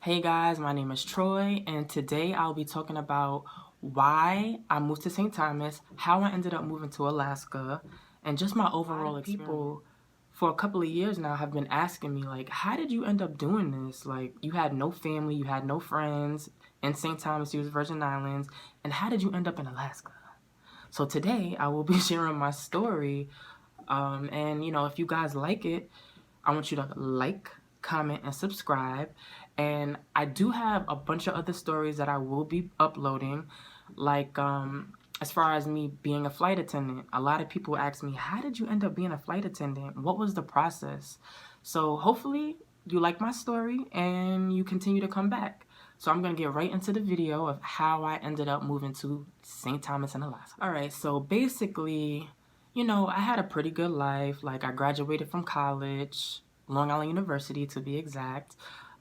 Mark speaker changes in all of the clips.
Speaker 1: Hey guys, my name is Troy, and today I'll be talking about why I moved to St. Thomas, how I ended up moving to Alaska, and just my overall experience. People for a couple of years now have been asking me, like, how did you end up doing this? Like, you had no family, you had no friends in St. Thomas, you was Virgin Islands, and how did you end up in Alaska? So today I will be sharing my story, and if you guys like it, I want you to like, comment, and subscribe. And I do have a bunch of other stories that I will be uploading, like as far as me being a flight attendant. A lot of people ask me, how did you end up being a flight attendant? What was the process? So hopefully you like my story and you continue to come back. So I'm going to get right into the video of how I ended up moving to St. Thomas in Alaska. Alright, so basically, I had a pretty good life. Like, I graduated from college, Long Island University to be exact.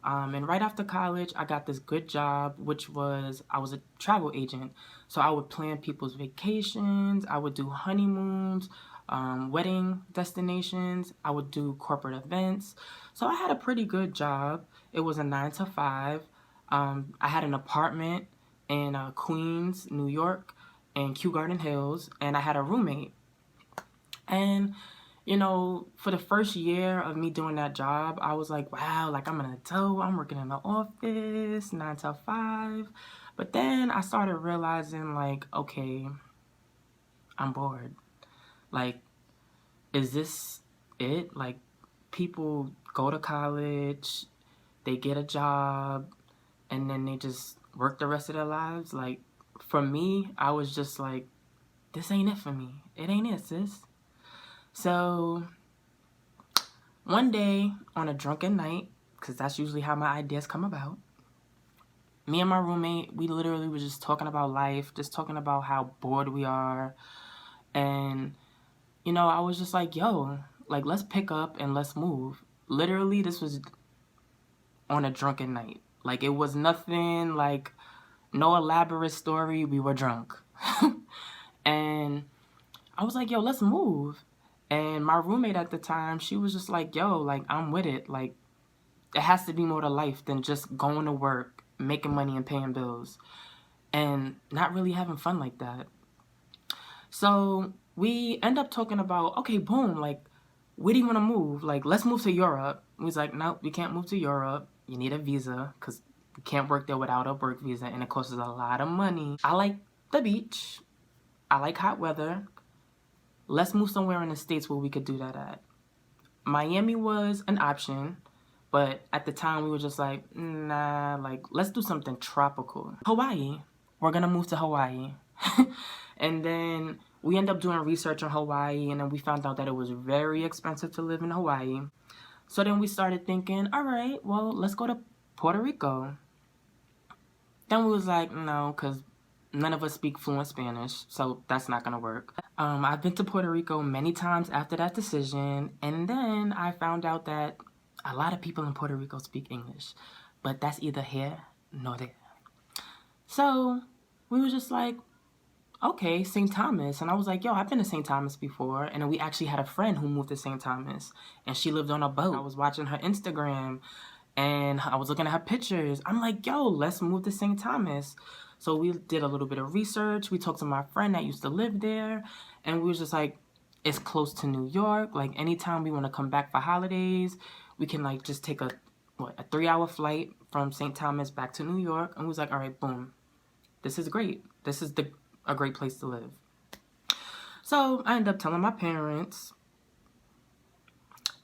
Speaker 1: And right after college, I got this good job, which was, I was a travel agent. So I would plan people's vacations, I would do honeymoons, wedding destinations, I would do corporate events. So I had a pretty good job. It was a 9 to 5. I had an apartment in Queens, New York, and Kew Garden Hills, and I had a roommate. And for the first year of me doing that job, I was like, wow, like I'm an adult, I'm working in the office, 9 to 5. But then I started realizing, like, okay, I'm bored. Like, is this it? Like, people go to college, they get a job, and then they just work the rest of their lives. Like, for me, I was just like, this ain't it for me. It ain't it, sis. So one day on a drunken night, because that's usually how my ideas come about, me and my roommate, we literally were just talking about life, just talking about how bored we are. And, I was just like, yo, like, let's pick up and let's move. Literally, this was on a drunken night. Like, it was nothing, like, no elaborate story. We were drunk. And I was like, yo, let's move. And my roommate at the time, she was just like, yo, like, I'm with it. Like, it has to be more to life than just going to work, making money, and paying bills, and not really having fun like that. So we end up talking about, okay, boom, like, where do you want to move? Like, let's move to Europe. We was like, no, we can't move to Europe. You need a visa because you can't work there without a work visa, and it costs us a lot of money. I like the beach. I like hot weather. Let's move somewhere in the States where we could do that at. Miami was an option, but at the time we were just like, nah, like, let's do something tropical. Hawaii. We're gonna move to Hawaii. And then we end up doing research on Hawaii, and then we found out that it was very expensive to live in Hawaii. So then we started thinking, all right, well, let's go to Puerto Rico. Then we was like, no, because none of us speak fluent Spanish, so that's not gonna work. I've been to Puerto Rico many times after that decision, and then I found out that a lot of people in Puerto Rico speak English, but that's either here nor there. So we were just like, okay, St. Thomas. And I was like, yo, I've been to St. Thomas before. And then we actually had a friend who moved to St. Thomas, and she lived on a boat. I was watching her Instagram, and I was looking at her pictures. I'm like, yo, let's move to St. Thomas. So we did a little bit of research. We talked to my friend that used to live there, and we was just like, it's close to New York. Like, anytime we want to come back for holidays, we can, like, just take a 3-hour flight from St. Thomas back to New York. And we was like, all right, boom. This is great. This is a great place to live. So I ended up telling my parents,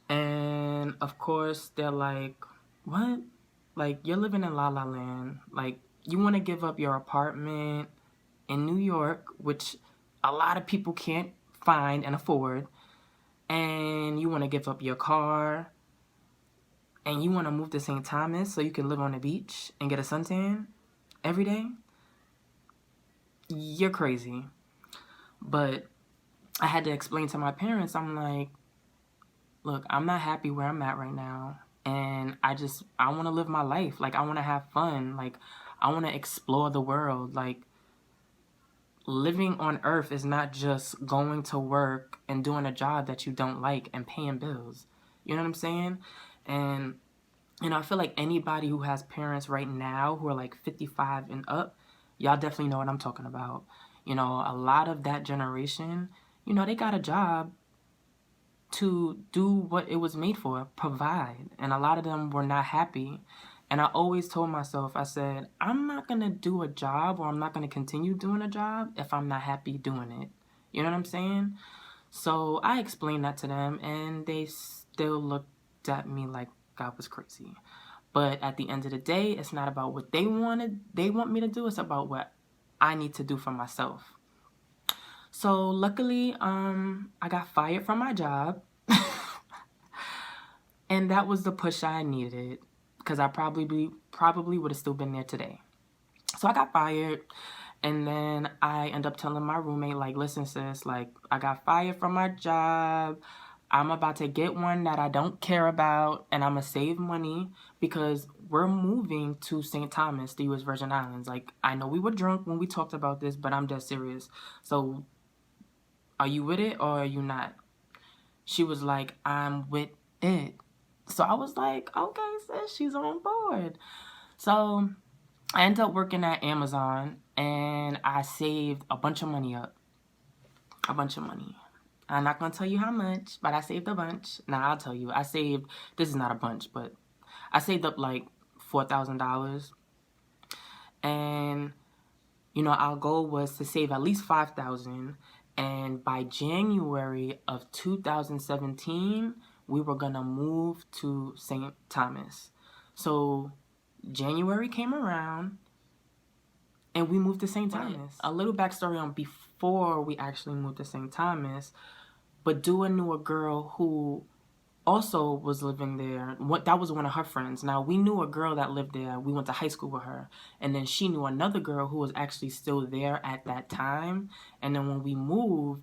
Speaker 1: and of course they're like, what? Like, you're living in La La Land. Like, you want to give up your apartment in New York, which a lot of people can't find and afford, and you want to give up your car, and you want to move to St. Thomas so you can live on the beach and get a suntan every day? You're crazy. But I had to explain to my parents, I'm like, look, I'm not happy where I'm at right now. And I want to live my life. Like, I want to have fun. Like, I want to explore the world. Like, living on earth is not just going to work and doing a job that you don't like and paying bills. You know what I'm saying? And I feel like anybody who has parents right now who are like 55 and up, y'all definitely know what I'm talking about. A lot of that generation, they got a job to do what it was made for, provide. And a lot of them were not happy. And I always told myself, I said, I'm not going to do a job, or I'm not going to continue doing a job if I'm not happy doing it. You know what I'm saying? So I explained that to them, and they still looked at me like I was crazy. But at the end of the day, it's not about what they want me to do. It's about what I need to do for myself. So luckily, I got fired from my job. And that was the push I needed, because I probably would have still been there today. So I got fired, and then I end up telling my roommate, like, listen, sis, like, I got fired from my job. I'm about to get one that I don't care about, and I'm going to save money because we're moving to St. Thomas, the U.S. Virgin Islands. Like, I know we were drunk when we talked about this, but I'm dead serious. So are you with it or are you not? She was like, I'm with it. So I was like, okay, sis, she's on board. So I ended up working at Amazon, and I saved a bunch of money up. A bunch of money. I'm not going to tell you how much, but I saved a bunch. Now, I'll tell you. This is not a bunch, but I saved up like $4,000. And, our goal was to save at least $5,000. And by January of 2017, we were going to move to St. Thomas. So January came around, and we moved to St. Thomas. A little backstory on before we actually moved to St. Thomas. But Dua knew a girl who also was living there. That was one of her friends. Now, we knew a girl that lived there. We went to high school with her. And then she knew another girl who was actually still there at that time. And then when we moved,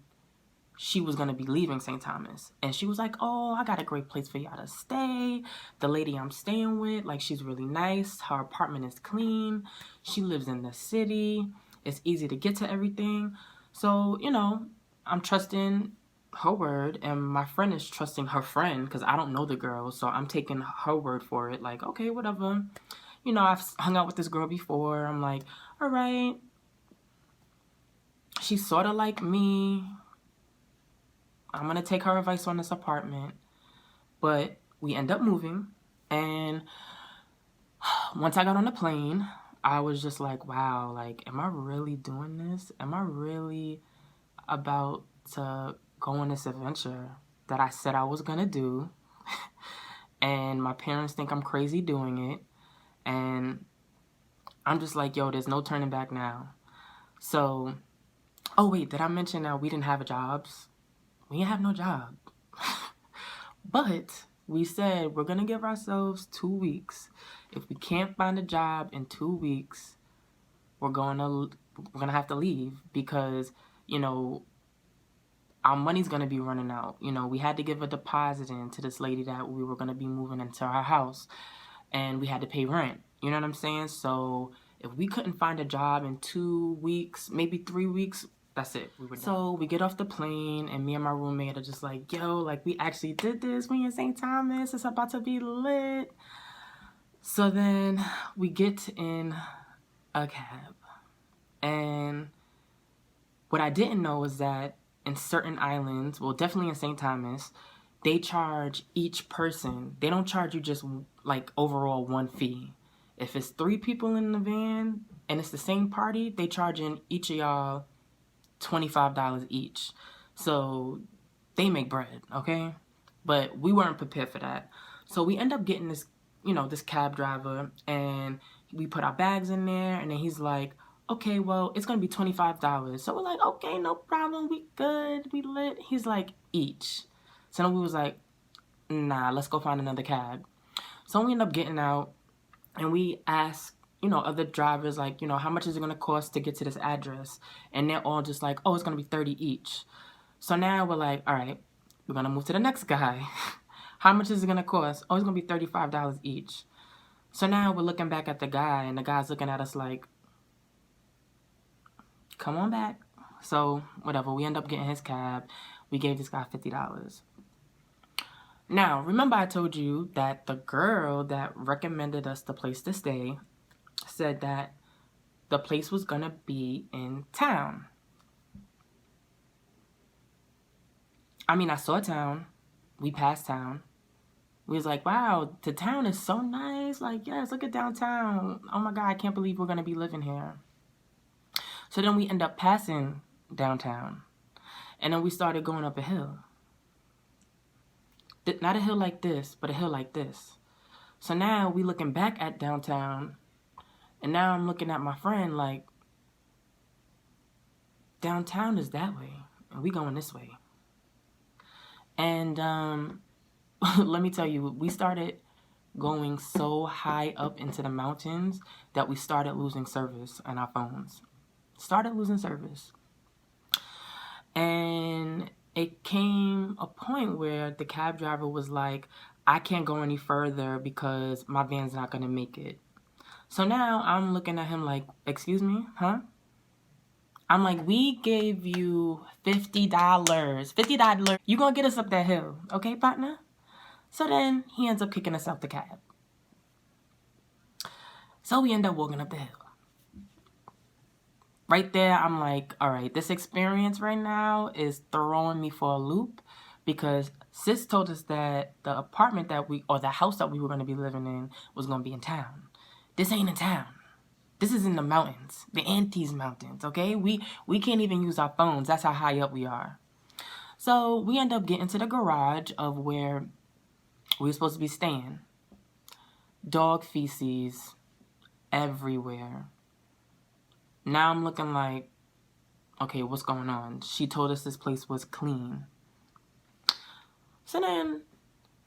Speaker 1: she was going to be leaving St. Thomas. And she was like, oh, I got a great place for y'all to stay. The lady I'm staying with, like, she's really nice. Her apartment is clean. She lives in the city. It's easy to get to everything. So, I'm trusting her word, and my friend is trusting her friend, because I don't know the girl, so I'm taking her word for it. Like, okay, whatever. I've hung out with this girl before. I'm like, all right. She's sort of like me. I'm going to take her advice on this apartment. But we end up moving, and once I got on the plane, I was just like, wow, like, am I really doing this? Am I really about to go on this adventure that I said I was going to do? And my parents think I'm crazy doing it. And I'm just like, yo, there's no turning back now. So, oh wait, did I mention that we didn't have jobs? We didn't have no job. But we said we're going to give ourselves 2 weeks. If we can't find a job in 2 weeks, we're going to have to leave, because, our money's going to be running out. We had to give a deposit in to this lady that we were going to be moving into her house, and we had to pay rent. You know what I'm saying? So if we couldn't find a job in 2 weeks, maybe 3 weeks, that's it. We were done. So we get off the plane, and me and my roommate are just like, yo, like, we actually did this. We in St. Thomas. It's about to be lit. So then we get in a cab. And what I didn't know is that in certain islands, well, definitely in St. Thomas, they charge each person. They don't charge you just, like, overall one fee. If it's 3 people in the van and it's the same party, they charging each of y'all $25 each. So they make bread, okay? But we weren't prepared for that. So we end up getting this, this cab driver, and we put our bags in there, and then he's like, okay, well, it's going to be $25. So we're like, okay, no problem. We good. We lit. He's like, each. So then we was like, nah, let's go find another cab. So we end up getting out, and we ask, other drivers, like, how much is it going to cost to get to this address? And they're all just like, oh, it's going to be 30 each. So now we're like, all right, we're going to move to the next guy. How much is it going to cost? Oh, it's going to be $35 each. So now we're looking back at the guy, and the guy's looking at us like, come on back. So whatever, we end up getting his cab. We gave this guy $50. Now, remember I told you that the girl that recommended us the place to stay said that the place was gonna be in town. I mean, I saw town. We passed town. We was like, wow, the town is so nice. Like, yes, look at downtown. Oh my God, I can't believe we're gonna be living here. So then we end up passing downtown. And then we started going up a hill. Not a hill like this, but a hill like this. So now we looking back at downtown, and now I'm looking at my friend like, downtown is that way, and we going this way. And let me tell you, we started going so high up into the mountains that we started losing service on our phones. Started losing service. And it came a point where the cab driver was like, I can't go any further because my van's not going to make it. So now I'm looking at him like, excuse me, huh? I'm like, we gave you $50. $50. You gonna get us up that hill, okay, partner? So then he ends up kicking us out the cab. So we end up walking up the hill. Right there, I'm like, all right, this experience right now is throwing me for a loop because sis told us that the apartment that the house that we were going to be living in was going to be in town. This ain't in town. This is in the mountains, the Andes Mountains, okay? We can't even use our phones. That's how high up we are. So we end up getting to the garage of where we were supposed to be staying. Dog feces everywhere. Now I'm looking like, okay, what's going on? She told us this place was clean. So then,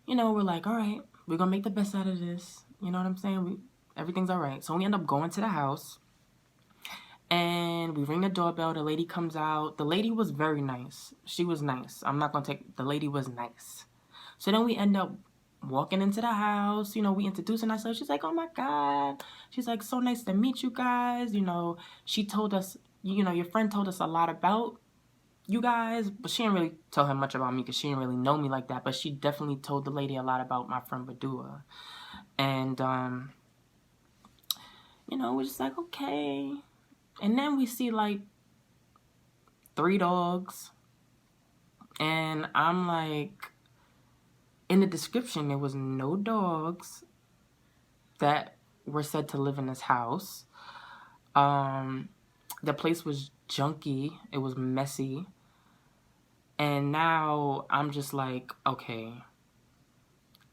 Speaker 1: we're like, all right, we're going to make the best out of this. You know what I'm saying? Everything's all right. So we end up going to the house. And we ring the doorbell. The lady comes out. The lady was very nice. She was nice. I'm not going to take... The lady was nice. So then we end up walking into the house. We introducing ourselves. She's like, oh, my God. She's like, so nice to meet you guys. She told us, your friend told us a lot about you guys. But she didn't really tell her much about me because she didn't really know me like that. But she definitely told the lady a lot about my friend Badua. And, we're just like, okay. And then we see, like, 3 dogs. And I'm like, in the description, there was no dogs that were said to live in this house. The place was junky. It was messy. And now I'm just like, okay.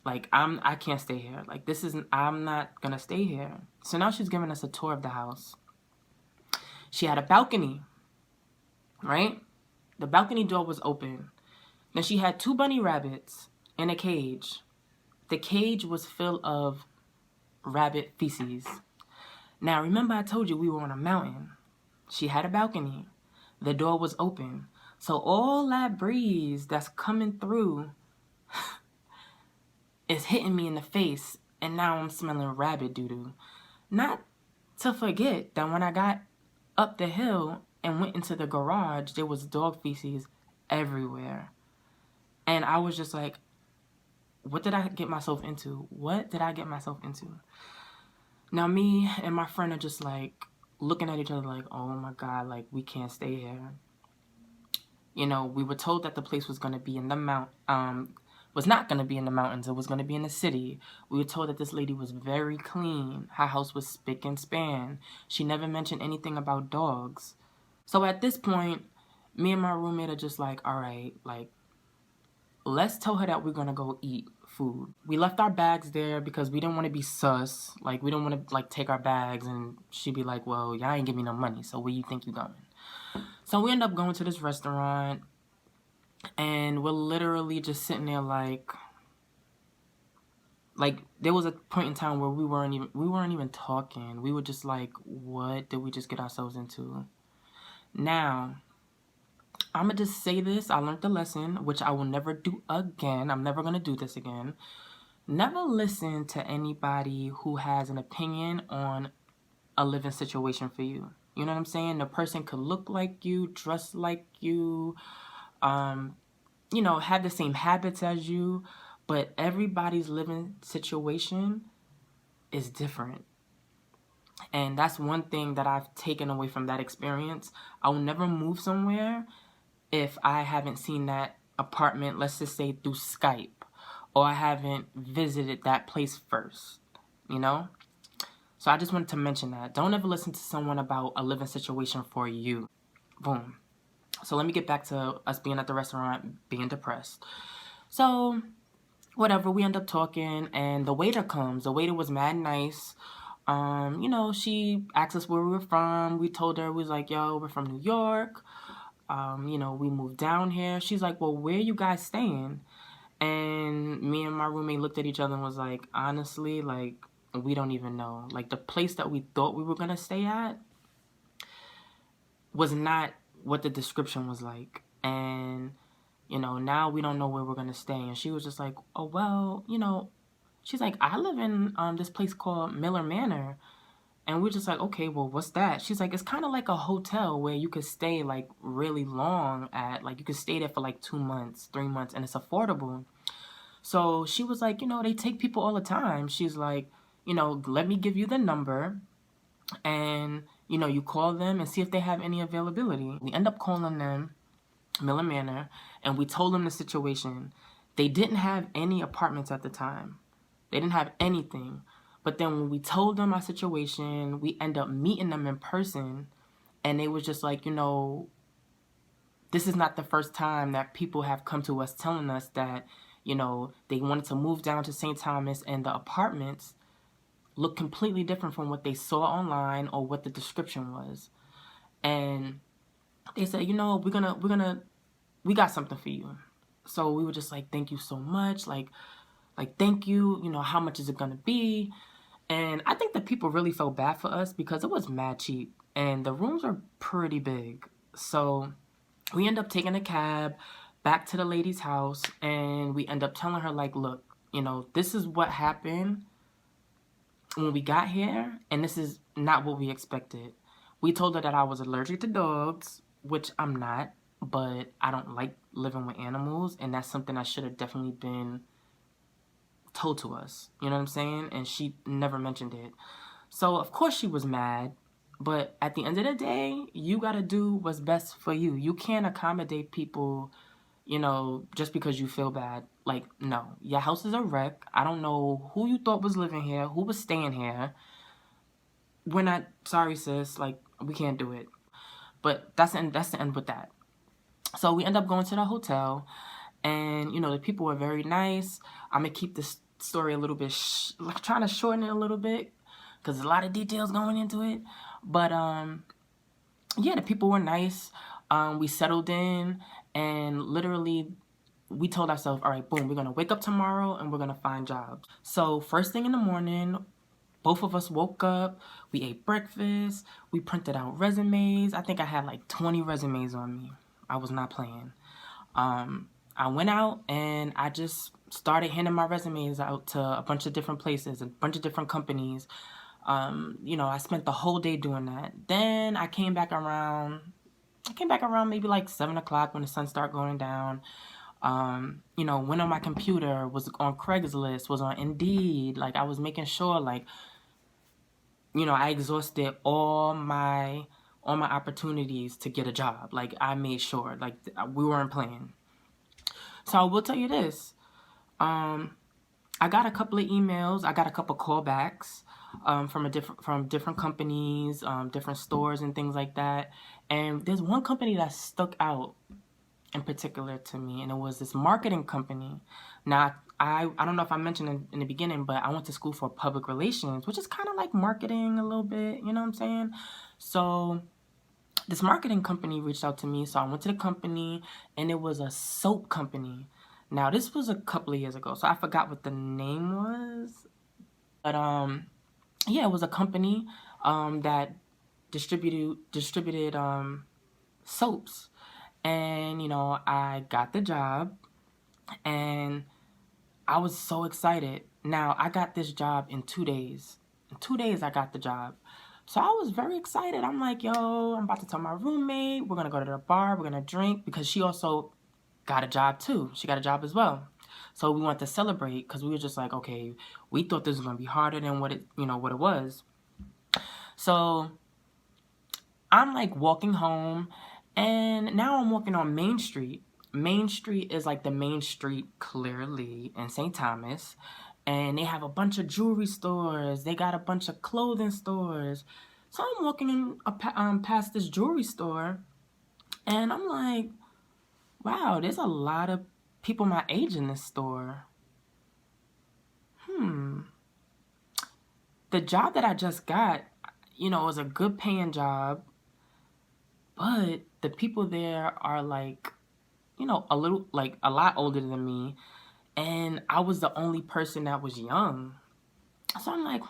Speaker 1: Like, I can't stay here. Like, I'm not gonna stay here. So now she's giving us a tour of the house. She had a balcony, right? The balcony door was open. Then she had 2 bunny rabbits in a cage. The cage was full of rabbit feces. Now, remember I told you we were on a mountain. She had a balcony. The door was open. So all that breeze that's coming through is hitting me in the face. And now I'm smelling rabbit doo-doo. Not to forget that when I got up the hill and went into the garage, there was dog feces everywhere. And I was just like, what did I get myself into? What did I get myself into? Now me and my friend are just like looking at each other like, oh my God, like we can't stay here. We were told that the place was going to be in the was not going to be in the mountains. It was going to be in the city. We were told that this lady was very clean. Her house was spick and span. She never mentioned anything about dogs. So at this point, me and my roommate are just like, all right, like, let's tell her that we're going to go eat food. We left our bags there because we didn't want to be sus. Like, we don't want to, like, take our bags and she'd be like, well, y'all ain't give me no money, so where you think you going? So we end up going to this restaurant and we're literally just sitting there like there was a point in time where we weren't even talking. We were just like, what did we just get ourselves into? Now, I'm going to just say this. I learned the lesson, which I will never do again. I'm never going to do this again. Never listen to anybody who has an opinion on a living situation for you. You know what I'm saying? The person could look like you, dress like you, have the same habits as you, but everybody's living situation is different. And that's one thing that I've taken away from that experience. I will never move somewhere if I haven't seen that apartment, let's just say through Skype, or I haven't visited that place first, you know? So I just wanted to mention that. Don't ever listen to someone about a living situation for you. Boom. So let me get back to us being at the restaurant, being depressed. So, whatever, we end up talking, and the waiter comes. The waiter was mad nice. You know, she asked us where we were from. We told her, we was like, yo, we're from New York. You know, we moved down here. She's like, well, where are you guys staying? And me and my roommate looked at each other and was like, honestly, like, we don't even know. Like, the place that we thought we were going to stay at was not what the description was like. And, you know, now we don't know where we're going to stay. And she was just like, oh, well, you know, she's like, I live in this place called Miller Manor. And we're just like, okay, well, what's that? She's like, it's kind of like a hotel where you could stay, like, really long at. Like, you could stay there for, like, 2 months, 3 months, and it's affordable. So she was like, you know, they take people all the time. She's like, you know, let me give you the number, and, you know, you call them and see if they have any availability. We end up calling them, Miller Manor, and we told them the situation. They didn't have any apartments at the time. They didn't have anything. But then when we told them our situation, we end up meeting them in person, and they was just like, you know, this is not the first time that people have come to us telling us that, you know, they wanted to move down to St. Thomas and the apartments look completely different from what they saw online or what the description was. And they said, you know, we got something for you. So we were just like, thank you so much. Like, thank you. You know, how much is it going to be? And I think that people really felt bad for us because it was mad cheap and the rooms are pretty big. So we end up taking a cab back to the lady's house, and we end up telling her, like, look, you know, this is what happened when we got here, and this is not what we expected. We told her that I was allergic to dogs, which I'm not, but I don't like living with animals, and that's something that should have definitely been told to us, you know what I'm saying? And she never mentioned it. So of course she was mad, but at the end of the day, you gotta do what's best for you. You can't accommodate people, you know, just because you feel bad. Like, no, your house is a wreck. I don't know who you thought was living here, who was staying here. We're not sorry, sis. Like, we can't do it. But that's the end with that. So we end up going to the hotel, and, you know, the people were very nice. I'm gonna keep this story a little bit, trying to shorten it a little bit, because there's a lot of details going into it. But, yeah, the people were nice. We settled in, and literally, we told ourselves, all right, boom, we're going to wake up tomorrow, and we're going to find jobs. So first thing in the morning, both of us woke up, we ate breakfast, we printed out resumes. I think I had like 20 resumes on me. I was not playing. I went out and I just started handing my resumes out to a bunch of different places, a bunch of different companies. You know, I spent the whole day doing that. Then I came back around maybe like 7 o'clock when the sun started going down. You know, went on my computer, was on Craigslist, was on Indeed. Like, I was making sure, like, you know, I exhausted all my opportunities to get a job. Like, I made sure, like, we weren't playing. So I will tell you this. I got a couple of emails. I got a couple callbacks from different companies, different stores and things like that. And there's one company that stuck out in particular to me, and it was this marketing company. Now, I don't know if I mentioned in the beginning, but I went to school for public relations, which is kind of like marketing a little bit, you know what I'm saying? So this marketing company reached out to me, so I went to the company, and it was a soap company. Now, this was a couple of years ago, so I forgot what the name was. But, yeah, it was a company that distributed soaps. And, you know, I got the job, and I was so excited. Now, I got this job in 2 days. In 2 days, I got the job. So I was very excited. I'm like, yo, I'm about to tell my roommate. We're going to go to the bar. We're going to drink, because she also got a job too. She got a job as well. So we wanted to celebrate because we were just like, okay, we thought this was going to be harder than what it was. So I'm like walking home, and now I'm walking on Main Street. Main Street is like the main street clearly in St. Thomas, and they have a bunch of jewelry stores. They got a bunch of clothing stores. So I'm walking past this jewelry store, and I'm like, wow, there's a lot of people my age in this store. The job that I just got, was a good paying job, but the people there are like, a lot older than me, and I was the only person that was young. So I'm like,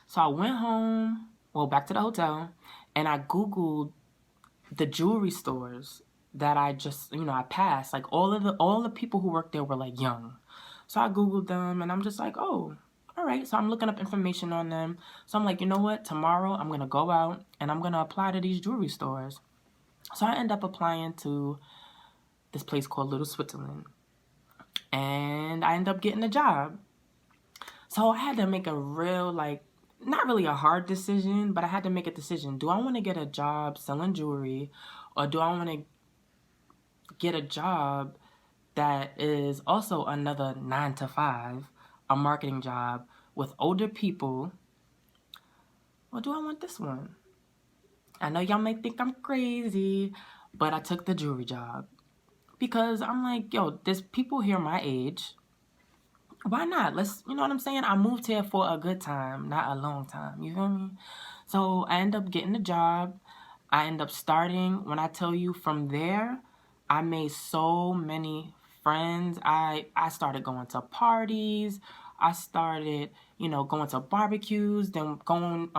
Speaker 1: So I went home, back to the hotel, and I Googled the jewelry stores that I just, I passed. Like all the people who worked there were like young. So I Googled them, and I'm just like, oh, all right. So I'm looking up information on them. So I'm like, you know what? Tomorrow I'm going to go out and I'm going to apply to these jewelry stores. So I end up applying to this place called Little Switzerland. And I end up getting a job. So I had to make a real, not really a hard decision, but I had to make a decision. Do I want to get a job selling jewelry, or do I want to get a job that is also another 9 to 5, a marketing job with older people, or do I want this one? I know y'all might think I'm crazy, but I took the jewelry job because I'm like, yo, there's people here my age. Why not? You know what I'm saying? I moved here for a good time, not a long time. You feel me? So I end up getting the job. I end up starting. When I tell you from there, I made so many friends. I started going to parties. I started, going to barbecues, then going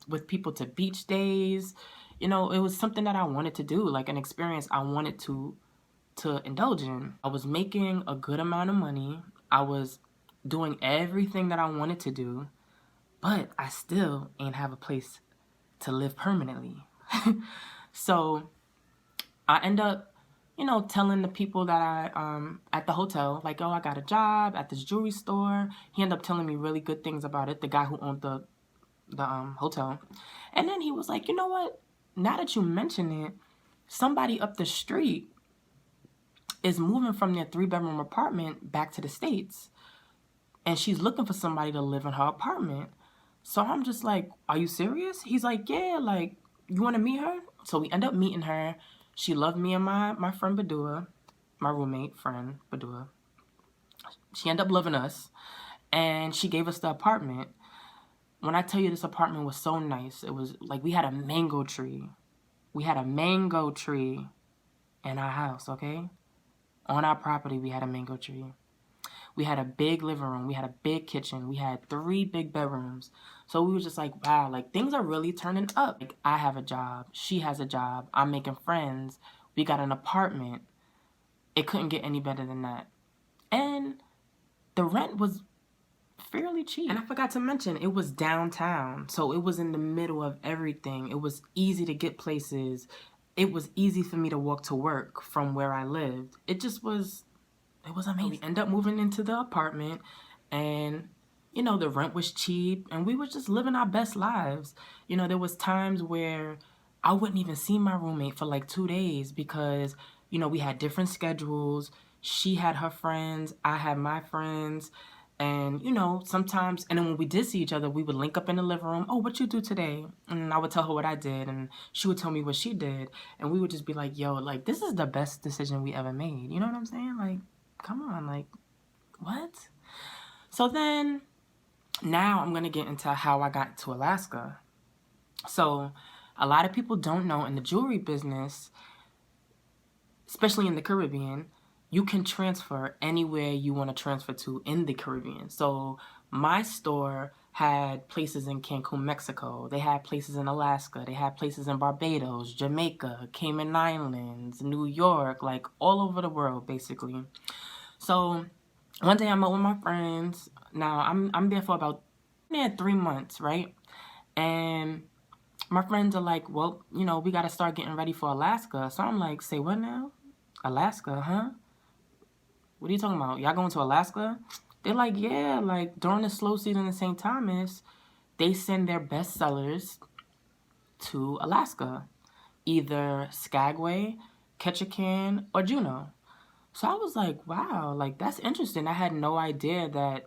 Speaker 1: with people to beach days. It was something that I wanted to do, like an experience I wanted to indulge in. I was making a good amount of money. I was doing everything that I wanted to do, but I still ain't have a place to live permanently. So I end up, telling the people that I at the hotel, like, oh, I got a job at this jewelry store. He ended up telling me really good things about it, the guy who owned the hotel. And then he was like, you know what? Now that you mention it, somebody up the street is moving from their 3-bedroom apartment back to the States, and she's looking for somebody to live in her apartment. So I'm just like, are you serious? He's like, yeah, like, you want to meet her? So we end up meeting her. She loved me and my friend Badua, my roommate friend Badua. She ended up loving us, and she gave us the apartment. When I tell you this apartment was so nice, it was like we had a mango tree. We had a mango tree in our house, okay? On our property, we had a mango tree. We had a big living room. We had a big kitchen. We had 3 big bedrooms. So we were just like, wow, like things are really turning up. Like I have a job. She has a job. I'm making friends. We got an apartment. It couldn't get any better than that. And the rent was fairly cheap. And I forgot to mention, it was downtown. So it was in the middle of everything. It was easy to get places. It was easy for me to walk to work from where I lived. It was amazing. We ended up moving into the apartment, and, the rent was cheap, and we were just living our best lives. There was times where I wouldn't even see my roommate for like 2 days because, we had different schedules. She had her friends, I had my friends, and, sometimes, and then when we did see each other, we would link up in the living room. Oh, what you do today? And I would tell her what I did, and she would tell me what she did, and we would just be like, yo, like, this is the best decision we ever made. You know what I'm saying? Like, come on, like, what? So then, now I'm going to get into how I got to Alaska. So, a lot of people don't know in the jewelry business, especially in the Caribbean, you can transfer anywhere you want to transfer to in the Caribbean. So, my store had places in Cancun, Mexico. They had places in Alaska. They had places in Barbados, Jamaica, Cayman Islands, New York, like all over the world, basically. So one day I'm out with my friends. Now I'm there for about 3 months, right? And my friends are like, well, we got to start getting ready for Alaska. So I'm like, say what now? Alaska, huh? what are you talking about? Y'all going to Alaska? They're like, yeah, like during the slow season in St. Thomas, they send their best sellers to Alaska, either Skagway, Ketchikan, or Juneau. So I was like, wow, like that's interesting. I had no idea that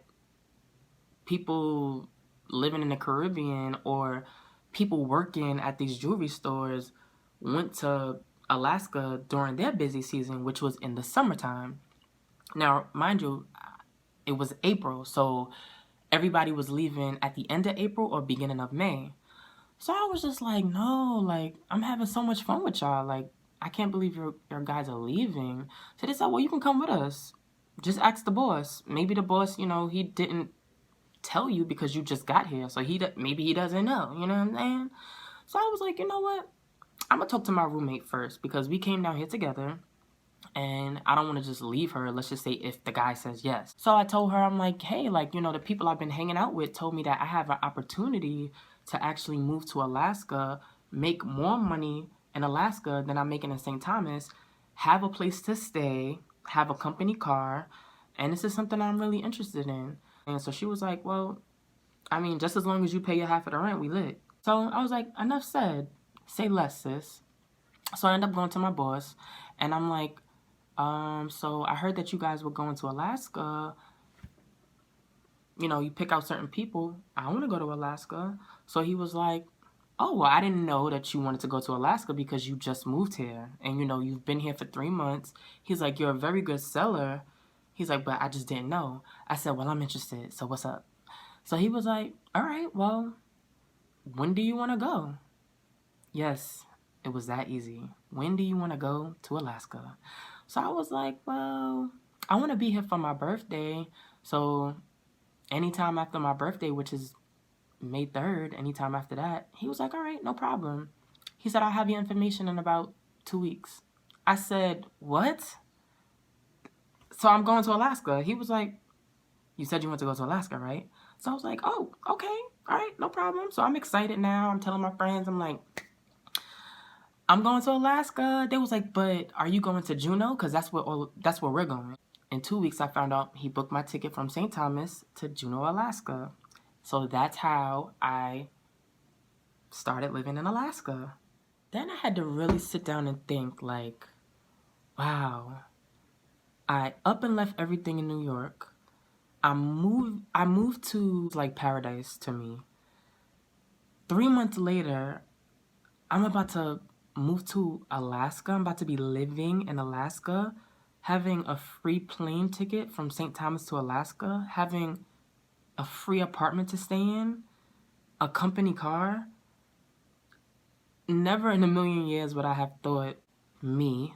Speaker 1: people living in the Caribbean or people working at these jewelry stores went to Alaska during their busy season, which was in the summertime. Now, mind you, it was April, so everybody was leaving at the end of April or beginning of May. So I was just like, no, like, I'm having so much fun with y'all. Like, I can't believe your guys are leaving. So they said, well, you can come with us. Just ask the boss. Maybe the boss, you know, he didn't tell you because you just got here. So maybe he doesn't know, you know what I'm saying? So I was like, you know what? I'm going to talk to my roommate first because we came down here together. And I don't want to just leave her, let's just say, if the guy says yes. So I told her, I'm like, hey, like, you know, the people I've been hanging out with told me that I have an opportunity to actually move to Alaska, make more money in Alaska than I'm making in St. Thomas, have a place to stay, have a company car, and this is something I'm really interested in. And so she was like, well, I mean, just as long as you pay your half of the rent, we lit. So I was like, enough said. Say less, sis. So I end up going to my boss, and I'm like, so I heard that you guys were going to Alaska. You know, you pick out certain people. I want to go to Alaska. So he was like, oh, well, I didn't know that you wanted to go to Alaska because you just moved here. And, you know, you've been here for 3 months. He's like, you're a very good seller. He's like, but I just didn't know. I said, well, I'm interested. So what's up? So he was like, all right, well, when do you want to go? Yes, it was that easy. When do you want to go to Alaska? So I was like, well, I want to be here for my birthday. So anytime after my birthday, which is May 3rd, anytime after that, he was like, all right, no problem. He said, I'll have your information in about 2 weeks. I said, what? So I'm going to Alaska. He was like, you said you want to go to Alaska, right? So I was like, oh, okay, all right, no problem. So I'm excited now. I'm telling my friends, I'm like, I'm going to Alaska. They was like, but are you going to Juneau? Because that's where we're going. In 2 weeks, I found out he booked my ticket from St. Thomas to Juneau, Alaska. So that's how I started living in Alaska. Then I had to really sit down and think, like, wow, I up and left everything in New York. I moved to, like, paradise to me. 3 months later, I'm about to move to Alaska. I'm about to be living in Alaska, having a free plane ticket from St. Thomas to Alaska, having a free apartment to stay in, a company car. Never in a million years would I have thought me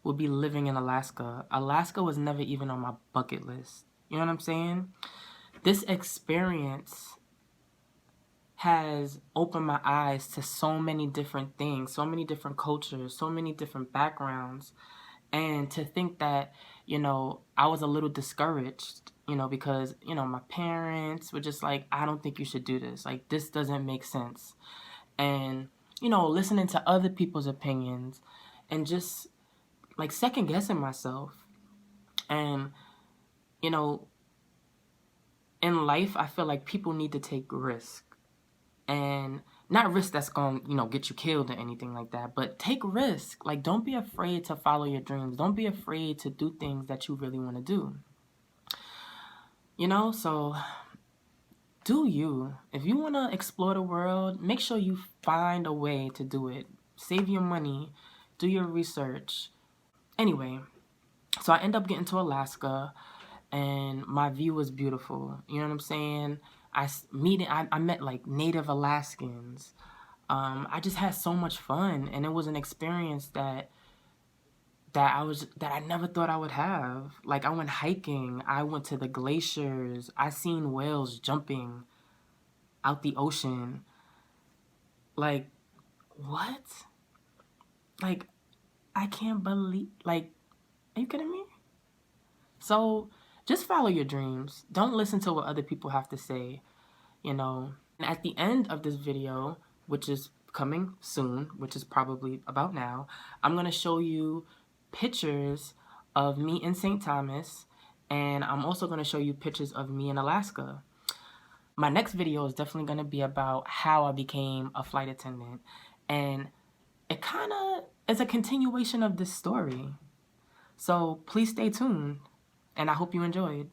Speaker 1: would be living in Alaska. Alaska was never even on my bucket list. You know what I'm saying? This experience has opened my eyes to so many different things, so many different cultures, so many different backgrounds. And to think that, you know, I was a little discouraged, you know, because, you know, my parents were just like, I don't think you should do this. Like, this doesn't make sense. And, you know, listening to other people's opinions and just, like, second guessing myself. And, you know, in life, I feel like people need to take risks. And not risk that's going to, you know, get you killed or anything like that, but take risk. Like, don't be afraid to follow your dreams. Don't be afraid to do things that you really want to do. You know, so do you. If you want to explore the world, make sure you find a way to do it. Save your money. Do your research. Anyway, so I end up getting to Alaska, and my view was beautiful. You know what I'm saying? I met like native Alaskans. I just had so much fun, and it was an experience that I never thought I would have. Like, I went hiking, I went to the glaciers, I seen whales jumping out the ocean. Like, what? Like, I can't believe, like, are you kidding me? So just follow your dreams. Don't listen to what other people have to say, you know. And at the end of this video, which is coming soon, which is probably about now, I'm going to show you pictures of me in St. Thomas And I'm also going to show you pictures of me in Alaska. My next video is definitely going to be about how I became a flight attendant. And it kind of is a continuation of this story. So please stay tuned, and I hope you enjoyed.